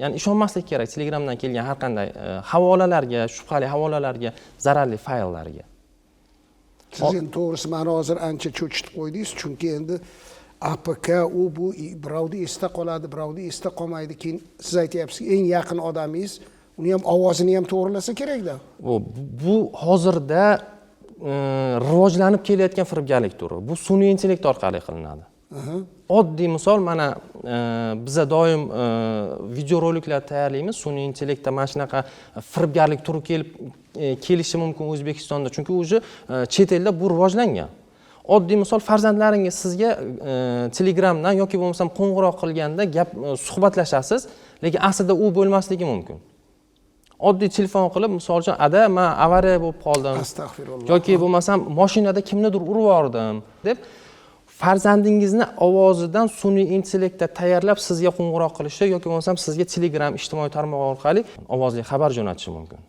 ya'ni ishonmaslik kerak Telegramdan kelgan har qanday havolalarga, shubhali havolalarga, zararli fayllarga. Siz endi to'g'risi meni hozir ancha cho'chitib qo'ydingiz, chunki endi APK bu birovni esda qoladi, birovni esda qolmaydi. Keyin siz aytyapsiz, eng yaqin odamingiz uni ham ovozini ham to'g'rilasa kerak-da. Bu hozirda rivojlanib kelayotgan firibgarlik turi. Bu sun'iy intellekt orqali qilinadi. Oddiy misol, mana biza doim videoroliklar tayyorlaymiz. Sun'iy intellektda mana shunaqa firibgarlik turi kelishi mumkin O'zbekistonda, chunki o'zi chet elda bu rivojlangan. Oddiy misol, farzandlaringiz sizga Telegramdan yoki bo'lmasam qo'ng'iroq qilganda suhbatlashasiz, lekin aslida u bo'lmasligi mumkin. Oddiy telefon qilib, misol uchun, "Ada, men avariya bo'lib qoldim." Astag'firulloh. Yoki bo'lmasam mashinada kimnidir urib yubordim deb farzandingizni ovozidan sun'iy intellektda tayyorlab sizga qo'ng'iroq qilishi yoki bo'lmasam sizga Telegram ijtimoiy tarmoq orqali ovozli xabar jo'natishi mumkin.